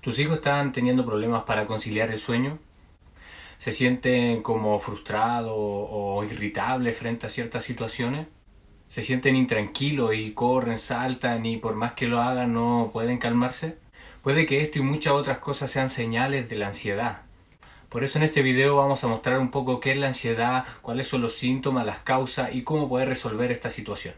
¿Tus hijos están teniendo problemas para conciliar el sueño? ¿Se sienten como frustrados o irritables frente a ciertas situaciones? ¿Se sienten intranquilos y corren, saltan y por más que lo hagan no pueden calmarse? Puede que esto y muchas otras cosas sean señales de la ansiedad. Por eso en este video vamos a mostrar un poco qué es la ansiedad, cuáles son los síntomas, las causas y cómo poder resolver esta situación.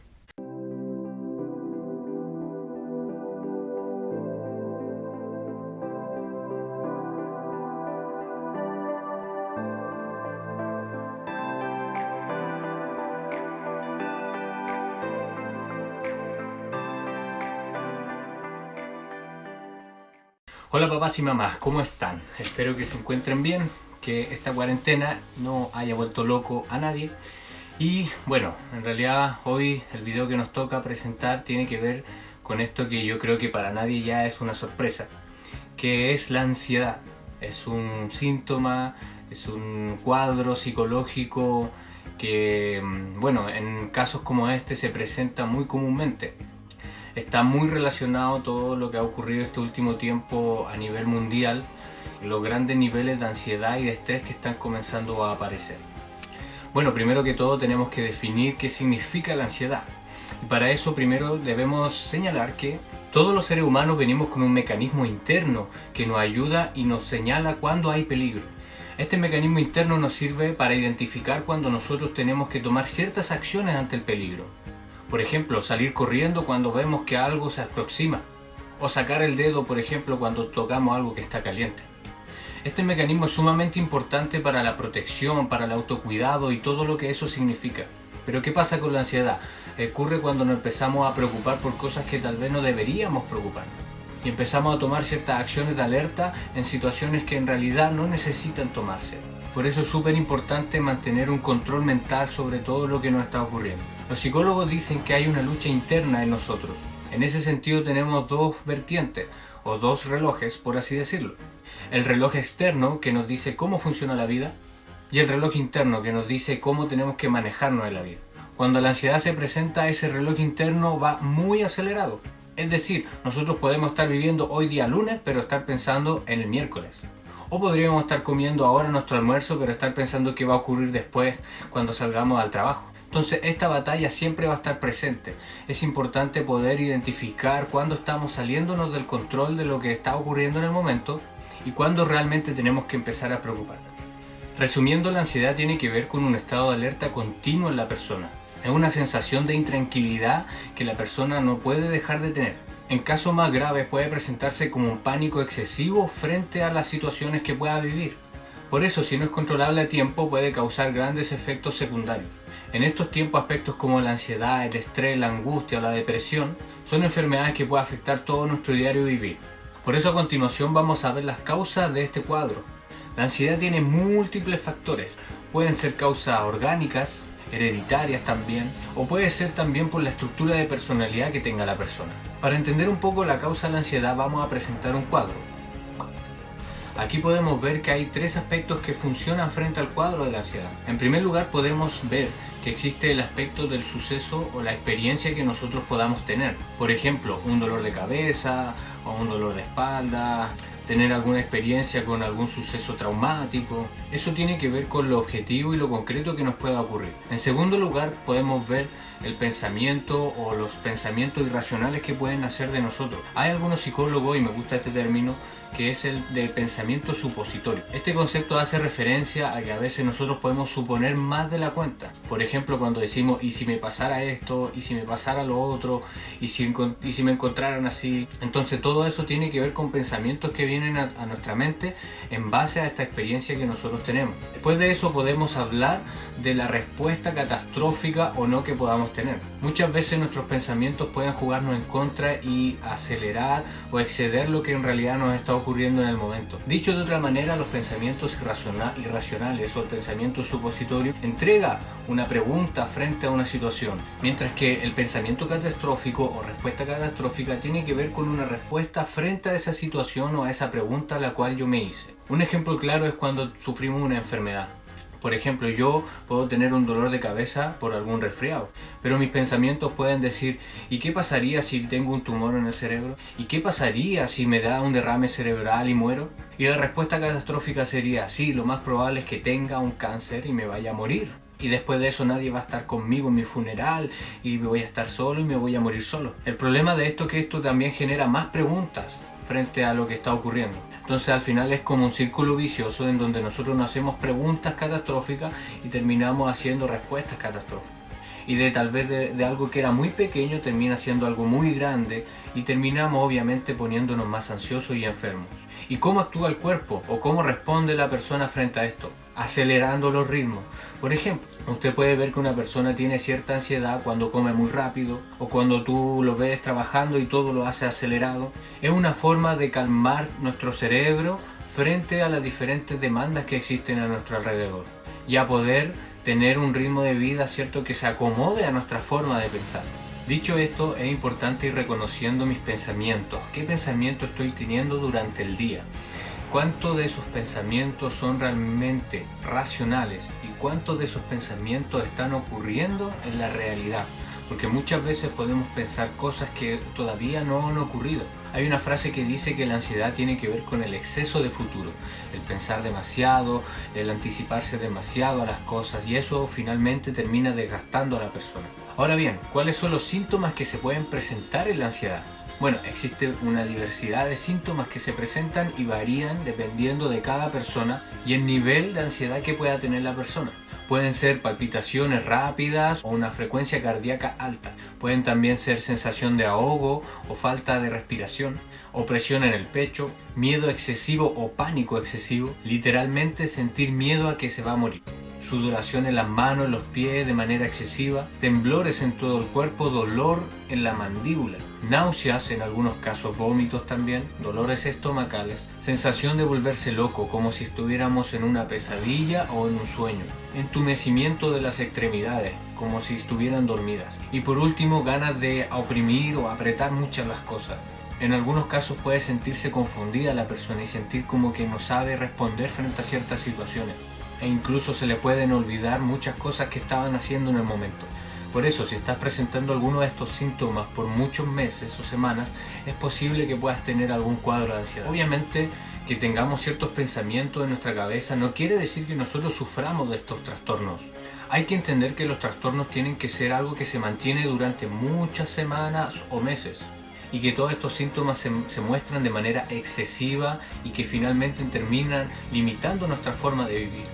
Hola papás y mamás, ¿cómo están? Espero que se encuentren bien, que esta cuarentena no haya vuelto loco a nadie. Y bueno, en realidad hoy el video que nos toca presentar tiene que ver con esto que yo creo que para nadie ya es una sorpresa, que es la ansiedad. Es un síntoma, es un cuadro psicológico que, bueno, en casos como este se presenta muy comúnmente. Está muy relacionado todo lo que ha ocurrido este último tiempo a nivel mundial, los grandes niveles de ansiedad y de estrés que están comenzando a aparecer. Bueno, primero que todo tenemos que definir qué significa la ansiedad. Y para eso primero debemos señalar que todos los seres humanos venimos con un mecanismo interno que nos ayuda y nos señala cuando hay peligro. Este mecanismo interno nos sirve para identificar cuando nosotros tenemos que tomar ciertas acciones ante el peligro. Por ejemplo, salir corriendo cuando vemos que algo se aproxima. O sacar el dedo, por ejemplo, cuando tocamos algo que está caliente. Este mecanismo es sumamente importante para la protección, para el autocuidado y todo lo que eso significa. Pero ¿qué pasa con la ansiedad? Ocurre cuando nos empezamos a preocupar por cosas que tal vez no deberíamos preocuparnos. Y empezamos a tomar ciertas acciones de alerta en situaciones que en realidad no necesitan tomarse. Por eso es súper importante mantener un control mental sobre todo lo que nos está ocurriendo. Los psicólogos dicen que hay una lucha interna en nosotros. En ese sentido tenemos dos vertientes, o dos relojes, por así decirlo. El reloj externo que nos dice cómo funciona la vida y el reloj interno que nos dice cómo tenemos que manejarnos en la vida. Cuando la ansiedad se presenta, ese reloj interno va muy acelerado. Es decir, nosotros podemos estar viviendo hoy día lunes, pero estar pensando en el miércoles. O podríamos estar comiendo ahora nuestro almuerzo, pero estar pensando qué va a ocurrir después cuando salgamos al trabajo. Entonces esta batalla siempre va a estar presente. Es importante poder identificar cuándo estamos saliéndonos del control de lo que está ocurriendo en el momento y cuándo realmente tenemos que empezar a preocuparnos. Resumiendo, la ansiedad tiene que ver con un estado de alerta continuo en la persona. Es una sensación de intranquilidad que la persona no puede dejar de tener. En casos más graves puede presentarse como un pánico excesivo frente a las situaciones que pueda vivir. Por eso, si no es controlable a tiempo, puede causar grandes efectos secundarios. En estos tiempos, aspectos como la ansiedad, el estrés, la angustia o la depresión son enfermedades que pueden afectar todo nuestro diario vivir. Por eso a continuación vamos a ver las causas de este cuadro. La ansiedad tiene múltiples factores. Pueden ser causas orgánicas, hereditarias también, o puede ser también por la estructura de personalidad que tenga la persona. Para entender un poco la causa de la ansiedad vamos a presentar un cuadro. Aquí podemos ver que hay tres aspectos que funcionan frente al cuadro de la ansiedad. En primer lugar podemos ver que existe el aspecto del suceso o la experiencia que nosotros podamos tener. Por ejemplo, un dolor de cabeza o un dolor de espalda, tener alguna experiencia con algún suceso traumático. Eso tiene que ver con lo objetivo y lo concreto que nos pueda ocurrir. En segundo lugar podemos ver el pensamiento o los pensamientos irracionales que pueden nacer de nosotros. Hay algunos psicólogos, y me gusta este término, que es el del pensamiento supositorio. Este concepto hace referencia a que a veces nosotros podemos suponer más de la cuenta. Por ejemplo, cuando decimos, ¿y si me pasara esto? ¿Y si me pasara lo otro? ¿Y si me encontraran así? Entonces todo eso tiene que ver con pensamientos que vienen a nuestra mente en base a esta experiencia que nosotros tenemos. Después de eso podemos hablar de la respuesta catastrófica o no que podamos tener. Muchas veces nuestros pensamientos pueden jugarnos en contra y acelerar o exceder lo que en realidad nos está ocurriendo en el momento. Dicho de otra manera, los pensamientos irracionales o el pensamiento supositorio entrega una pregunta frente a una situación, mientras que el pensamiento catastrófico o respuesta catastrófica tiene que ver con una respuesta frente a esa situación o a esa pregunta a la cual yo me hice. Un ejemplo claro es cuando sufrimos una enfermedad. Por ejemplo, yo puedo tener un dolor de cabeza por algún resfriado, pero mis pensamientos pueden decir: ¿y qué pasaría si tengo un tumor en el cerebro? ¿Y qué pasaría si me da un derrame cerebral y muero? Y la respuesta catastrófica sería: sí, lo más probable es que tenga un cáncer y me vaya a morir. Y después de eso nadie va a estar conmigo en mi funeral y me voy a estar solo y me voy a morir solo. El problema de esto es que esto también genera más preguntas frente a lo que está ocurriendo. Entonces al final es como un círculo vicioso en donde nosotros nos hacemos preguntas catastróficas y terminamos haciendo respuestas catastróficas. Y de tal vez de algo que era muy pequeño termina siendo algo muy grande y terminamos obviamente poniéndonos más ansiosos y enfermos. ¿Y cómo actúa el cuerpo o cómo responde la persona frente a esto? Acelerando los ritmos. Por ejemplo, usted puede ver que una persona tiene cierta ansiedad cuando come muy rápido o cuando tú lo ves trabajando y todo lo hace acelerado. Es una forma de calmar nuestro cerebro frente a las diferentes demandas que existen a nuestro alrededor y a poder tener un ritmo de vida, ¿cierto?, que se acomode a nuestra forma de pensar. Dicho esto, es importante ir reconociendo mis pensamientos. ¿Qué pensamiento estoy teniendo durante el día? ¿Cuántos de esos pensamientos son realmente racionales? ¿Y cuántos de esos pensamientos están ocurriendo en la realidad? Porque muchas veces podemos pensar cosas que todavía no han ocurrido. Hay una frase que dice que la ansiedad tiene que ver con el exceso de futuro, el pensar demasiado, el anticiparse demasiado a las cosas, y eso finalmente termina desgastando a la persona. Ahora bien, ¿cuáles son los síntomas que se pueden presentar en la ansiedad? Bueno, existe una diversidad de síntomas que se presentan y varían dependiendo de cada persona y el nivel de ansiedad que pueda tener la persona. Pueden ser palpitaciones rápidas o una frecuencia cardíaca alta. Pueden también ser sensación de ahogo o falta de respiración, opresión en el pecho, miedo excesivo o pánico excesivo, literalmente sentir miedo a que se va a morir. Sudoración en las manos, en los pies de manera excesiva, temblores en todo el cuerpo, dolor en la mandíbula, náuseas, en algunos casos vómitos también, dolores estomacales, sensación de volverse loco, como si estuviéramos en una pesadilla o en un sueño, entumecimiento de las extremidades, como si estuvieran dormidas, y por último ganas de oprimir o apretar muchas las cosas. En algunos casos puede sentirse confundida la persona y sentir como que no sabe responder frente a ciertas situaciones. E incluso se le pueden olvidar muchas cosas que estaban haciendo en el momento. Por eso, si estás presentando alguno de estos síntomas por muchos meses o semanas, es posible que puedas tener algún cuadro de ansiedad. Obviamente, que tengamos ciertos pensamientos en nuestra cabeza no quiere decir que nosotros suframos de estos trastornos. Hay que entender que los trastornos tienen que ser algo que se mantiene durante muchas semanas o meses, y que todos estos síntomas se muestran de manera excesiva y que finalmente terminan limitando nuestra forma de vivir.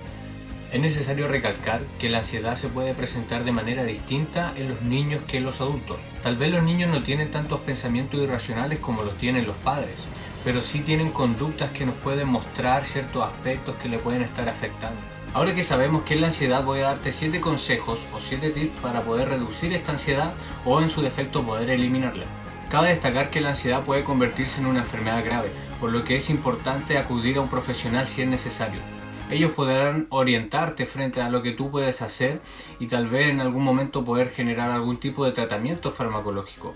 Es necesario recalcar que la ansiedad se puede presentar de manera distinta en los niños que en los adultos. Tal vez los niños no tienen tantos pensamientos irracionales como los tienen los padres, pero sí tienen conductas que nos pueden mostrar ciertos aspectos que le pueden estar afectando. Ahora que sabemos qué es la ansiedad, voy a darte 7 consejos o 7 tips para poder reducir esta ansiedad o en su defecto poder eliminarla. Cabe destacar que la ansiedad puede convertirse en una enfermedad grave, por lo que es importante acudir a un profesional si es necesario. Ellos podrán orientarte frente a lo que tú puedes hacer y tal vez en algún momento poder generar algún tipo de tratamiento farmacológico.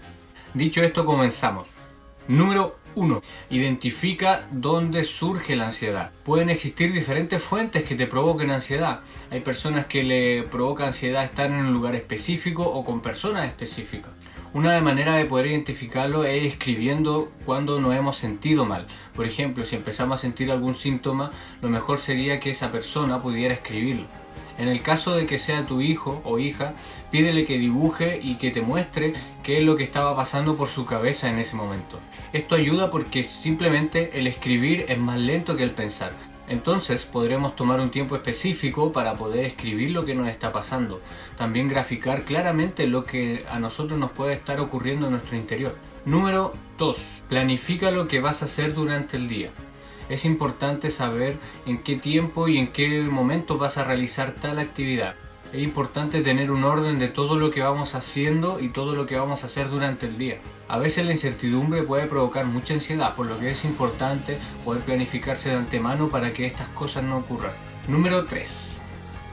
Dicho esto, comenzamos. Número 1. Identifica dónde surge la ansiedad. Pueden existir diferentes fuentes que te provoquen ansiedad. Hay personas que le provoca ansiedad estar en un lugar específico o con personas específicas. Una manera de poder identificarlo es escribiendo cuando nos hemos sentido mal. Por ejemplo, si empezamos a sentir algún síntoma, lo mejor sería que esa persona pudiera escribirlo. En el caso de que sea tu hijo o hija, pídele que dibuje y que te muestre qué es lo que estaba pasando por su cabeza en ese momento. Esto ayuda porque simplemente el escribir es más lento que el pensar. Entonces podremos tomar un tiempo específico para poder escribir lo que nos está pasando. También graficar claramente lo que a nosotros nos puede estar ocurriendo en nuestro interior. Número 2. Planifica lo que vas a hacer durante el día. Es importante saber en qué tiempo y en qué momento vas a realizar tal actividad. Es importante tener un orden de todo lo que vamos haciendo y todo lo que vamos a hacer durante el día. A veces la incertidumbre puede provocar mucha ansiedad, por lo que es importante poder planificarse de antemano para que estas cosas no ocurran. Número 3.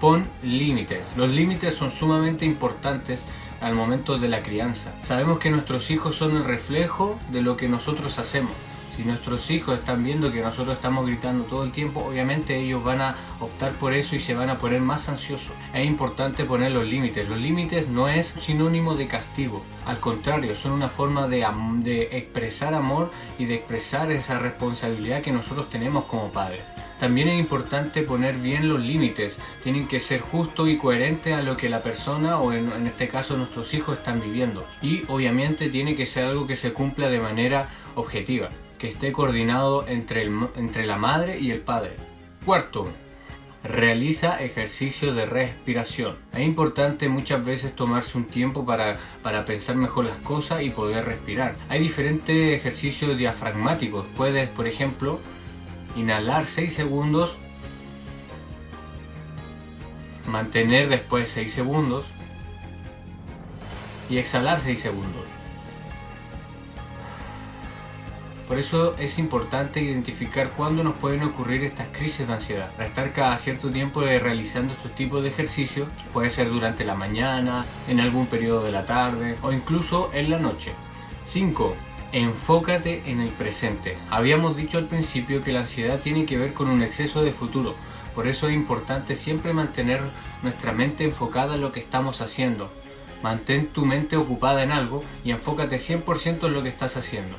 Pon límites. Los límites son sumamente importantes al momento de la crianza. Sabemos que nuestros hijos son el reflejo de lo que nosotros hacemos. Si nuestros hijos están viendo que nosotros estamos gritando todo el tiempo, obviamente ellos van a optar por eso y se van a poner más ansiosos. Es importante poner los límites. Los límites no es sinónimo de castigo. Al contrario, son una forma de expresar amor y de expresar esa responsabilidad que nosotros tenemos como padres. También es importante poner bien los límites. Tienen que ser justos y coherentes a lo que la persona, o en este caso nuestros hijos, están viviendo. Y obviamente tiene que ser algo que se cumpla de manera objetiva, que esté coordinado entre la madre y el padre. Cuarto, realiza ejercicio de respiración. Es importante muchas veces tomarse un tiempo para pensar mejor las cosas y poder respirar. Hay diferentes ejercicios diafragmáticos. Puedes, por ejemplo, inhalar 6 segundos, mantener después 6 segundos y exhalar 6 segundos. Por eso es importante identificar cuándo nos pueden ocurrir estas crisis de ansiedad. Para estar cada cierto tiempo realizando estos tipos de ejercicios, puede ser durante la mañana, en algún periodo de la tarde o incluso en la noche. 5. Enfócate en el presente. Habíamos dicho al principio que la ansiedad tiene que ver con un exceso de futuro. Por eso es importante siempre mantener nuestra mente enfocada en lo que estamos haciendo. Mantén tu mente ocupada en algo y enfócate 100% en lo que estás haciendo.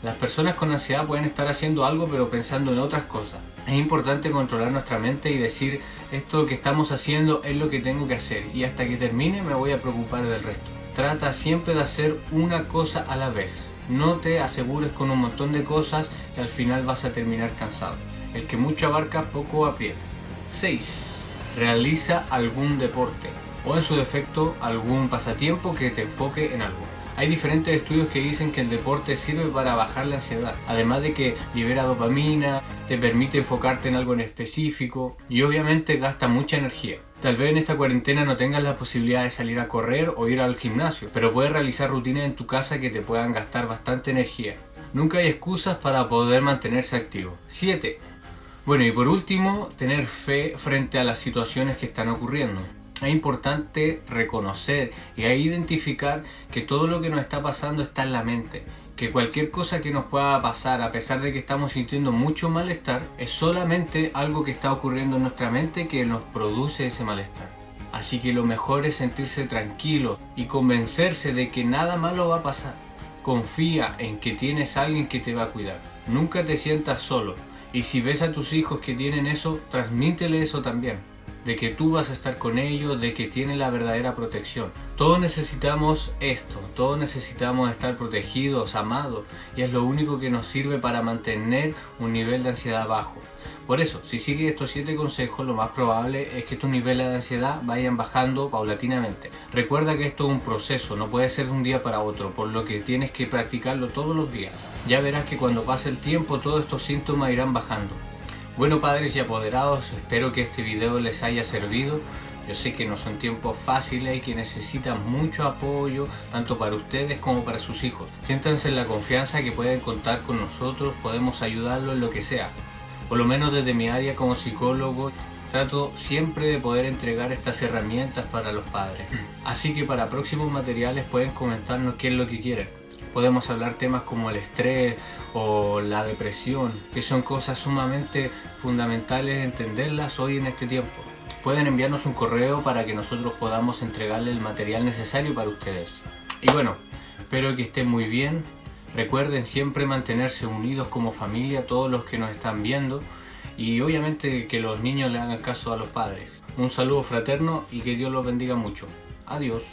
Las personas con ansiedad pueden estar haciendo algo pero pensando en otras cosas. Es importante controlar nuestra mente y decir, esto que estamos haciendo es lo que tengo que hacer y hasta que termine me voy a preocupar del resto. Trata siempre de hacer una cosa a la vez. No te asegures con un montón de cosas y al final vas a terminar cansado. El que mucho abarca, poco aprieta. 6. Realiza algún deporte o en su defecto algún pasatiempo que te enfoque en algo. Hay diferentes estudios que dicen que el deporte sirve para bajar la ansiedad, además de que libera dopamina, te permite enfocarte en algo en específico y obviamente gasta mucha energía. Tal vez en esta cuarentena no tengas la posibilidad de salir a correr o ir al gimnasio, pero puedes realizar rutinas en tu casa que te puedan gastar bastante energía. Nunca hay excusas para poder mantenerse activo. 7. Bueno, y por último, tener fe frente a las situaciones que están ocurriendo. Es importante reconocer y identificar que todo lo que nos está pasando está en la mente. Que cualquier cosa que nos pueda pasar, a pesar de que estamos sintiendo mucho malestar, es solamente algo que está ocurriendo en nuestra mente que nos produce ese malestar. Así que lo mejor es sentirse tranquilo y convencerse de que nada malo va a pasar. Confía en que tienes a alguien que te va a cuidar. Nunca te sientas solo. Y si ves a tus hijos que tienen eso, transmítele eso también. De que tú vas a estar con ellos, de que tienen la verdadera protección. Todos necesitamos esto, todos necesitamos estar protegidos, amados, y es lo único que nos sirve para mantener un nivel de ansiedad bajo. Por eso, si sigues estos 7 consejos, lo más probable es que tus niveles de ansiedad vayan bajando paulatinamente. Recuerda que esto es un proceso, no puede ser de un día para otro, por lo que tienes que practicarlo todos los días. Ya verás que cuando pase el tiempo, todos estos síntomas irán bajando. Bueno, padres y apoderados, espero que este video les haya servido. Yo sé que no son tiempos fáciles y que necesitan mucho apoyo, tanto para ustedes como para sus hijos. Siéntanse en la confianza que pueden contar con nosotros, podemos ayudarlos en lo que sea. Por lo menos desde mi área como psicólogo, trato siempre de poder entregar estas herramientas para los padres. Así que para próximos materiales pueden comentarnos qué es lo que quieren. Podemos hablar temas como el estrés o la depresión, que son cosas sumamente fundamentales entenderlas hoy en este tiempo. Pueden enviarnos un correo para que nosotros podamos entregarle el material necesario para ustedes. Y bueno, espero que estén muy bien. Recuerden siempre mantenerse unidos como familia, todos los que nos están viendo. Y obviamente que los niños le hagan caso a los padres. Un saludo fraterno y que Dios los bendiga mucho. Adiós.